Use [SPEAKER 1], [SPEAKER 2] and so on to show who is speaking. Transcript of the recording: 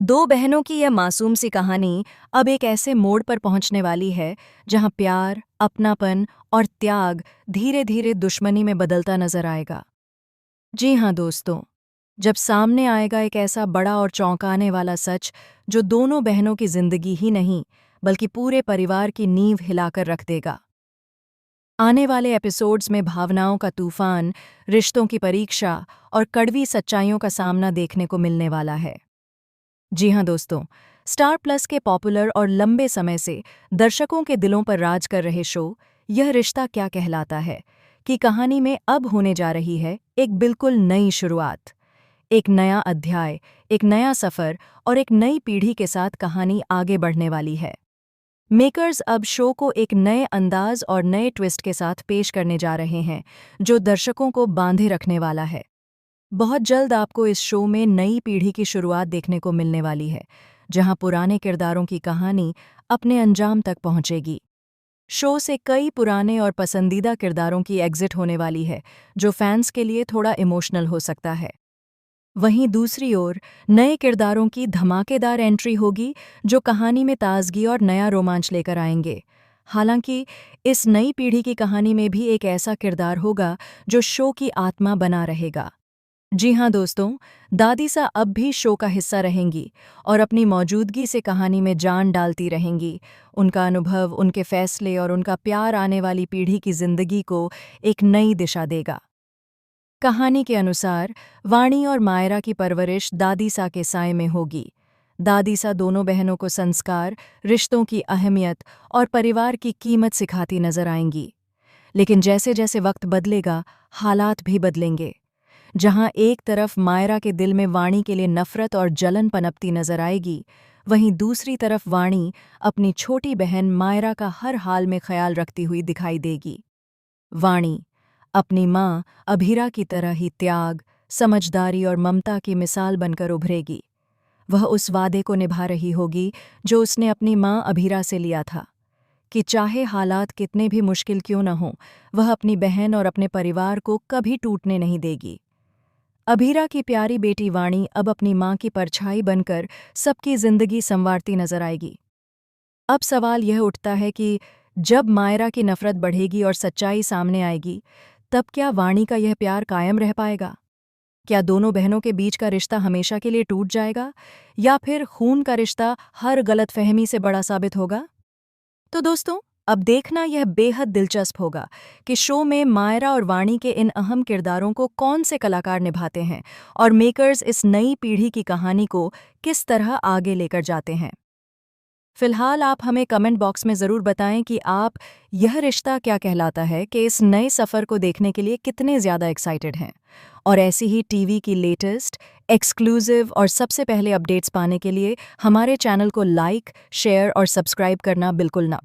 [SPEAKER 1] दो बहनों की यह मासूम सी कहानी अब एक ऐसे मोड़ पर पहुंचने वाली है जहां प्यार, अपनापन और त्याग धीरे धीरे दुश्मनी में बदलता नजर आएगा। जी हाँ दोस्तों, जब सामने आएगा एक ऐसा बड़ा और चौंकाने वाला सच जो दोनों बहनों की जिंदगी ही नहीं बल्कि पूरे परिवार की नींव हिलाकर रख देगा। आने वाले एपिसोड्स में भावनाओं का तूफान, रिश्तों की परीक्षा और कड़वी सच्चाइयों का सामना देखने को मिलने वाला है। जी हाँ दोस्तों, स्टार प्लस के पॉपुलर और लंबे समय से दर्शकों के दिलों पर राज कर रहे शो यह रिश्ता क्या कहलाता है कि कहानी में अब होने जा रही है एक बिल्कुल नई शुरुआत। एक नया अध्याय, एक नया सफर और एक नई पीढ़ी के साथ कहानी आगे बढ़ने वाली है। मेकर्स अब शो को एक नए अंदाज और नए ट्विस्ट के साथ पेश करने जा रहे हैं जो दर्शकों को बांधे रखने वाला है। बहुत जल्द आपको इस शो में नई पीढ़ी की शुरुआत देखने को मिलने वाली है, जहां पुराने किरदारों की कहानी अपने अंजाम तक पहुंचेगी। शो से कई पुराने और पसंदीदा किरदारों की एग्जिट होने वाली है, जो फैंस के लिए थोड़ा इमोशनल हो सकता है। वहीं दूसरी ओर नए किरदारों की धमाकेदार एंट्री होगी, जो कहानी में ताजगी और नया रोमांच लेकर आएंगे। हालांकि इस नई पीढ़ी की कहानी में भी एक ऐसा किरदार होगा जो शो की आत्मा बना रहेगा। जी हाँ दोस्तों, दादी सा अब भी शो का हिस्सा रहेंगी और अपनी मौजूदगी से कहानी में जान डालती रहेंगी। उनका अनुभव, उनके फैसले और उनका प्यार आने वाली पीढ़ी की जिंदगी को एक नई दिशा देगा। कहानी के अनुसार वाणी और मायरा की परवरिश दादी सा के साए में होगी। दादी सा दोनों बहनों को संस्कार, रिश्तों की अहमियत और परिवार की कीमत सिखाती नजर आएंगी। लेकिन जैसे जैसे वक्त बदलेगा, हालात भी बदलेंगे। जहां एक तरफ मायरा के दिल में वाणी के लिए नफरत और जलन पनपती नजर आएगी, वहीं दूसरी तरफ वाणी अपनी छोटी बहन मायरा का हर हाल में ख्याल रखती हुई दिखाई देगी। वाणी अपनी माँ अभीरा की तरह ही त्याग, समझदारी और ममता की मिसाल बनकर उभरेगी। वह उस वादे को निभा रही होगी जो उसने अपनी माँ अभीरा से लिया था कि चाहे हालात कितने भी मुश्किल क्यों न हों, वह अपनी बहन और अपने परिवार को कभी टूटने नहीं देगी। अभीरा की प्यारी बेटी वाणी अब अपनी माँ की परछाई बनकर सबकी जिंदगी संवारती नजर आएगी। अब सवाल यह उठता है कि जब मायरा की नफरत बढ़ेगी और सच्चाई सामने आएगी, तब क्या वाणी का यह प्यार कायम रह पाएगा? क्या दोनों बहनों के बीच का रिश्ता हमेशा के लिए टूट जाएगा, या फिर खून का रिश्ता हर गलतफहमी से बड़ा साबित होगा? तो दोस्तों, अब देखना यह बेहद दिलचस्प होगा कि शो में मायरा और वाणी के इन अहम किरदारों को कौन से कलाकार निभाते हैं और मेकर्स इस नई पीढ़ी की कहानी को किस तरह आगे लेकर जाते हैं। फिलहाल आप हमें कमेंट बॉक्स में ज़रूर बताएं कि आप यह रिश्ता क्या कहलाता है कि इस नए सफ़र को देखने के लिए कितने ज़्यादा एक्साइटेड हैं। और ऐसी ही टीवी की लेटेस्ट, एक्सक्लूसिव और सबसे पहले अपडेट्स पाने के लिए हमारे चैनल को लाइक, शेयर और सब्सक्राइब करना बिल्कुल ना